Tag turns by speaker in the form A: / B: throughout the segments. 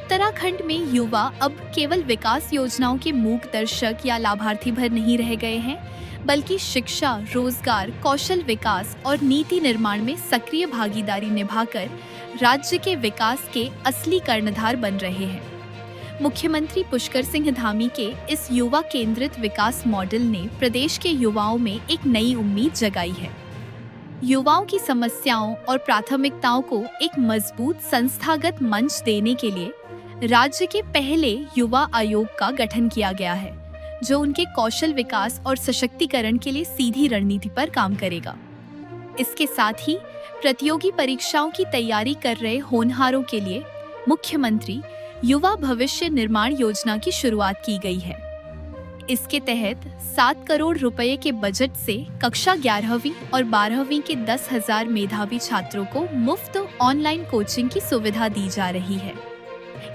A: उत्तराखंड में युवा अब केवल विकास योजनाओं के मूक दर्शक या लाभार्थी भर नहीं रह गए हैं, बल्कि शिक्षा, रोजगार, कौशल विकास और नीति निर्माण में सक्रिय भागीदारी निभाकर राज्य के विकास के असली कर्णधार बन रहे हैं। मुख्यमंत्री पुष्कर सिंह धामी के इस युवा केंद्रित विकास मॉडल ने प्रदेश के युवाओं में एक नई उम्मीद जगाई है। युवाओं की समस्याओं और प्राथमिकताओं को एक मजबूत संस्थागत मंच देने के लिए राज्य के पहले युवा आयोग का गठन किया गया है, जो उनके कौशल विकास और सशक्तिकरण के लिए सीधी रणनीति पर काम करेगा। इसके साथ ही प्रतियोगी परीक्षाओं की तैयारी कर रहे होनहारों के लिए मुख्यमंत्री युवा भविष्य निर्माण योजना की शुरुआत की गई है। इसके तहत 7 करोड़ रुपए के बजट से कक्षा 11वीं और 12वीं के 10,000 मेधावी छात्रों को मुफ्त ऑनलाइन कोचिंग की सुविधा दी जा रही है।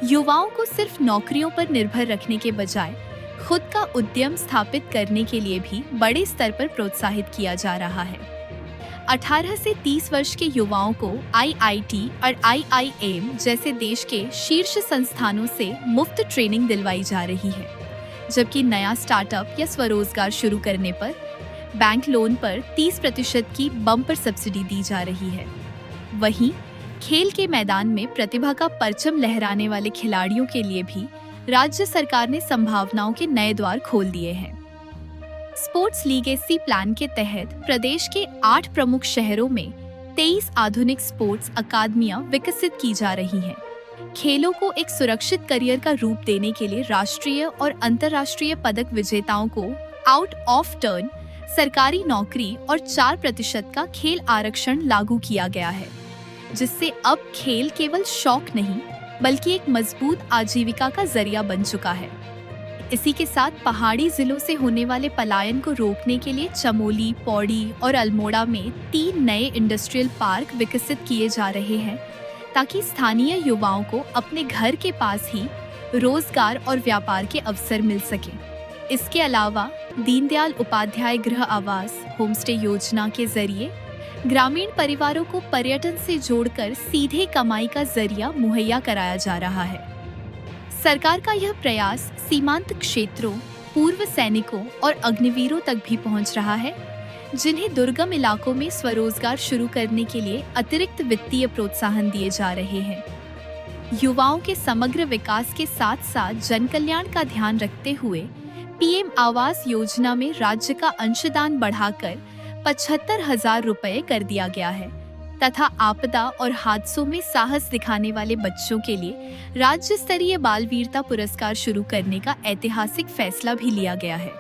A: युवाओं को सिर्फ नौकरियों पर निर्भर रखने के बजाय खुद का उद्यम स्थापित करने के लिए भी बड़े स्तर पर प्रोत्साहित किया जा रहा है। 18 से 30 वर्ष के युवाओं को IIT और IIM जैसे देश के शीर्ष संस्थानों से मुफ्त ट्रेनिंग दिलवाई जा रही है, जबकि नया स्टार्टअप या स्वरोजगार शुरू करने पर बैंक लोन पर 30% की बम्पर सब्सिडी दी जा रही है। वहीं खेल के मैदान में प्रतिभा का परचम लहराने वाले खिलाड़ियों के लिए भी राज्य सरकार ने संभावनाओं के नए द्वार खोल दिए हैं। स्पोर्ट्स लीगेसी प्लान के तहत प्रदेश के 8 प्रमुख शहरों में 23 आधुनिक स्पोर्ट्स अकादमियां विकसित की जा रही हैं। खेलों को एक सुरक्षित करियर का रूप देने के लिए राष्ट्रीय और अंतर्राष्ट्रीय पदक विजेताओं को आउट ऑफ टर्न सरकारी नौकरी और 4% का खेल आरक्षण लागू किया गया है, जिससे अब खेल केवल शौक नहीं बल्कि एक मजबूत आजीविका का जरिया बन चुका है। इसी के साथ पहाड़ी जिलों से होने वाले पलायन को रोकने के लिए चमोली, पौड़ी और अल्मोड़ा में 3 नए इंडस्ट्रियल पार्क विकसित किए जा रहे हैं, ताकि स्थानीय युवाओं को अपने घर के पास ही रोजगार और व्यापार के अवसर मिल सके। इसके अलावा दीनदयाल उपाध्याय गृह आवास होमस्टे योजना के जरिए ग्रामीण परिवारों को पर्यटन से जोड़कर सीधे कमाई का जरिया मुहैया कराया जा रहा है। सरकार का यह प्रयास सीमांत क्षेत्रों, पूर्व सैनिकों और अग्निवीरों तक भी पहुंच रहा है, जिन्हें दुर्गम इलाकों में स्वरोजगार शुरू करने के लिए अतिरिक्त वित्तीय प्रोत्साहन दिए जा रहे हैं। युवाओं के समग्र विकास के साथ साथ जनकल्याण का ध्यान रखते हुए PM आवास योजना में राज्य का अंशदान बढ़ाकर 75,000 रुपए कर दिया गया है तथा आपदा और हादसों में साहस दिखाने वाले बच्चों के लिए राज्य स्तरीय बाल वीरता पुरस्कार शुरू करने का ऐतिहासिक फैसला भी लिया गया है।